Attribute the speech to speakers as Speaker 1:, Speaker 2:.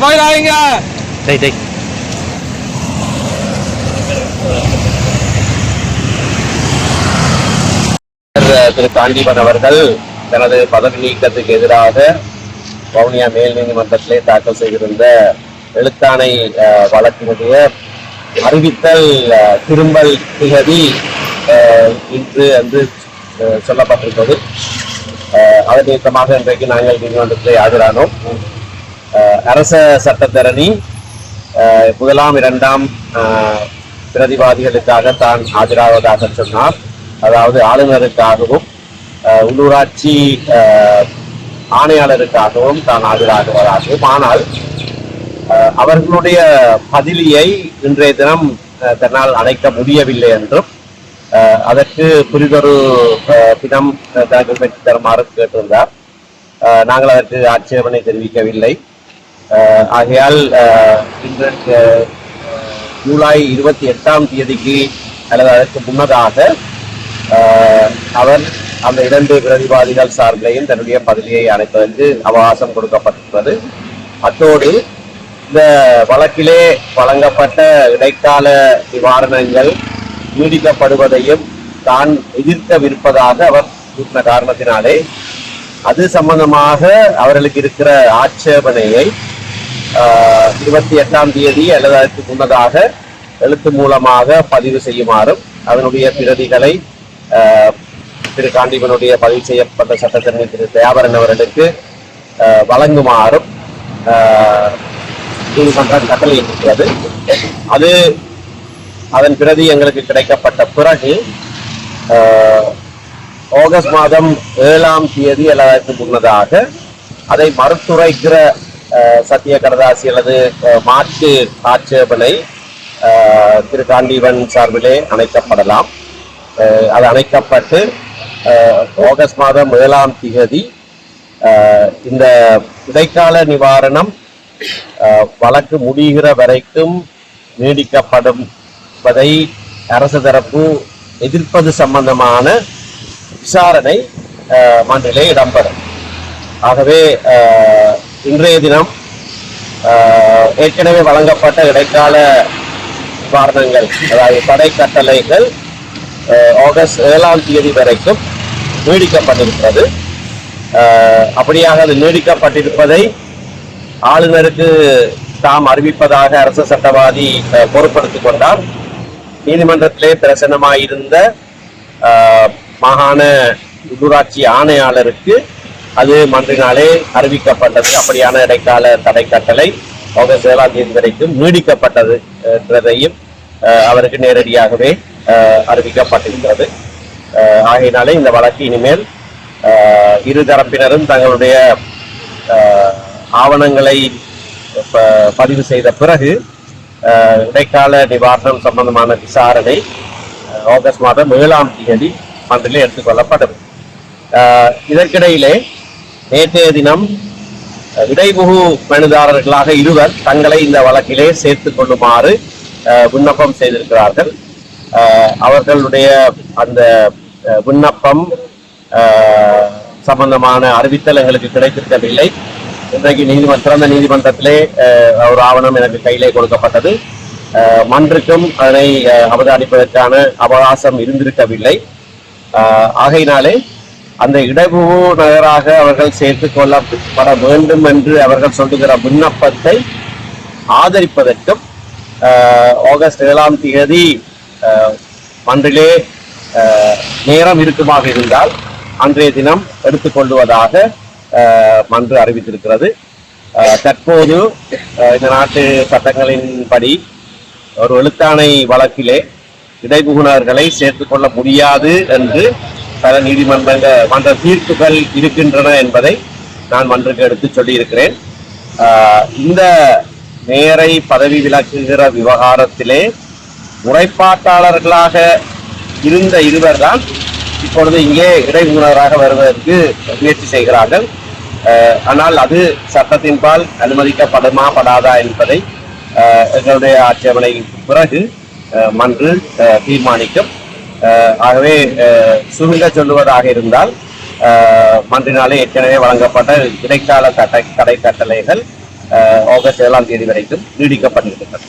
Speaker 1: போயிடாதீங்க.
Speaker 2: திரு காண்டீபன் அவர்கள் தனது பதவி நீக்கத்துக்கு எதிராக வவுனியா மேல் நீதிமன்றத்திலே தாக்கல் செய்திருந்த எழுத்தாணை வழக்கினுடைய அறிவித்தல் திரும்பல் திகதி இன்று வந்து சொல்லப்பட்டிருந்தது. அதன் நிமித்தமாக இன்றைக்கு நாங்கள் நீதிமன்றத்திலே ஆஜரானோம். அரச சட்டத்தரணி முதலாம் இரண்டாம் பிரதிவாதிகளுக்காக தான் ஆஜராவதாக சொன்னார். அதாவது ஆளுநருக்காகவும் உள்ளூராட்சி ஆணையாளருக்காகவும் தான் ஆஜராகுவதாகவும். ஆனால் அவர்களுடைய பதிலியை இன்றைய தினம் தன்னால் அணைக்க முடியவில்லை என்றும் அதற்கு புரிதொரு தினம் தனக்கு பெற்று தருமாறு கேட்டிருந்தார். நாங்கள் அதற்கு ஆட்சேபனை தெரிவிக்கவில்லை. ஆகையால் இன்று ஜூலை 28ஆம் தேதிக்கு அல்லது அதற்கு முன்னதாக அவர் அந்த 2 பிரதிவாதிகள் சார்பிலையும் தன்னுடைய பதிலியை அணைப்பதற்கு அவகாசம் கொடுக்கப்பட்டுள்ளது. அத்தோடு இந்த வழக்கிலே வழங்கப்பட்ட இடைக்கால நிவாரணங்கள் நீடிக்கப்படுவதையும் தான் எதிர்க்கவிருப்பதாக அவர் கூறின காரணத்தினாலே அது சம்பந்தமாக அவர்களுக்கு இருக்கிற ஆட்சேபனையை 28ஆம் தேதி அல்லது அதற்கு முன்னதாக எழுத்து மூலமாக பதிவு செய்யுமாறும் அதனுடைய பிரதிகளை திரு காண்டீபனுடைய பதிவு செய்யப்பட்ட சட்டத்தரணி திரு தயாபரன் அவர்களுக்கு வழங்குமாறும் நீதிமன்றம் கட்டளையிட்டிருக்கிறது. அது அதன் பிரதி எங்களுக்கு கிடைக்கப்பட்ட பிறகு ஆகஸ்ட் மாதம் 7ஆம் தேதி அல்லது முன்னதாக அதை மறுத்துரைக்கிற சத்திய கடதாசி அல்லது மாற்று ஆட்சேபனை திரு காண்டீபன் சார்பிலே அணைக்கப்படலாம். அது அணைக்கப்பட்டு ஆகஸ்ட் மாதம் 7ஆம் தேதி இந்த இடைக்கால நிவாரணம் வழக்கு முடிகிற வரைக்கும் நீடிக்கப்படுவதை அரசு தரப்பு எதிர்ப்பது சம்பந்தமான விசாரணை மன்றிலே இடம்பெறும். ஆகவே இன்றைய தினம் ஏற்கனவே வழங்கப்பட்ட இடைக்கால நிவாரணங்கள் அதாவது தடை கட்டளைகள் ஆகஸ்ட் 7ஆம் தேதி வரைக்கும் நீடிக்கப்பட்டிருக்கிறது. அப்படியாக அது நீடிக்கப்பட்டிருப்பதை ஆளுநருக்கு தாம் அறிவிப்பதாக அரசு சட்டவாதி பொறுப்படுத்திக் கொண்டார். நீதிமன்றத்திலே பிரசன்னமாயிருந்த மாகாண உள்ளூராட்சி ஆணையாளருக்கு அது மன்றினாலே அறிவிக்கப்பட்டது. அப்படியான இடைக்கால தடை கட்டளை ஆகஸ்ட் 7ஆம் தேதி வரைக்கும் நீடிக்கப்பட்டது என்றதையும் அவருக்கு நேரடியாகவே அறிவிக்கப்பட்டிருக்கிறது. ஆகையினாலே இந்த வழக்கு இனிமேல் இரு தரப்பினரும் தங்களுடைய ஆவணங்களை பதிவு செய்த பிறகு இடைக்கால நிவாரணம் சம்பந்தமான விசாரணை ஆகஸ்ட் மாதம் 7ஆம் தேதி மன்றிலே எடுத்துக்கொள்ளப்பட்டது. இதற்கிடையிலே நேற்றைய தினம் இடைமுகு மனுதாரர்களாக 2 தங்களை இந்த வழக்கிலே சேர்த்துக் கொள்ளுமாறு விண்ணப்பம் செய்திருக்கிறார்கள். அவர்களுடைய அந்த விண்ணப்பம் சம்பந்தமான அறிவித்தல் எங்களுக்கு கிடைத்திருக்கவில்லை. இன்றைக்கு திறந்த நீதிமன்றத்திலே ஒரு ஆவணம் எனக்கு கையிலே கொடுக்கப்பட்டது. மன்றுக்கும் அதனை அவதானிப்பதற்கான அவகாசம் இருந்திருக்கவில்லை. ஆகையினாலே அந்த இடைமுகு நகராக அவர்கள் சேர்த்துக் கொள்ளப்பட வேண்டும் என்று அவர்கள் சொல்லுகிற விண்ணப்பத்தை ஆதரிப்பதற்கும் ஆகஸ்ட் 7ஆம் தேதி மன்றிலே நேரம் இருக்குமாக இருந்தால் அன்றைய தினம் எடுத்துக்கொள்வதாக மன்று அறிவித்திருக்கிறது. தற்போது இந்த நாட்டு சட்டங்களின்படி ஒரு எழுத்தாணை வழக்கிலே இடைமுகுனர்களை சேர்த்துக் கொள்ள முடியாது என்று பல மன்ற தீர்ப்புகள் இருக்கின்றன என்பதை நான் மன்றுக்கு எடுத்து சொல்லியிருக்கிறேன். இந்த மேயரை பதவி விலக்குகிற விவகாரத்திலே முறைப்பாட்டாளர்களாக இருந்த 2 தான் இப்பொழுது இங்கே இடைமுகராக வருவதற்கு முயற்சி செய்கிறார்கள். ஆனால் அது சட்டத்தின்பால் அனுமதிக்கப்படுமா படாதா என்பதை எங்களுடைய ஆட்சேபனை பிறகு மன்று தீர்மானிக்கும். ஆகவே சுருங்க சொல்லுவதாக இருந்தால் மன்றினாலே ஏற்கனவே வழங்கப்பட்ட இடைக்கால தடை கட்டளைகள் ஆகஸ்ட் 7ஆம் தேதி வரைக்கும் நீடிக்கப்பட்டிருக்கின்றன.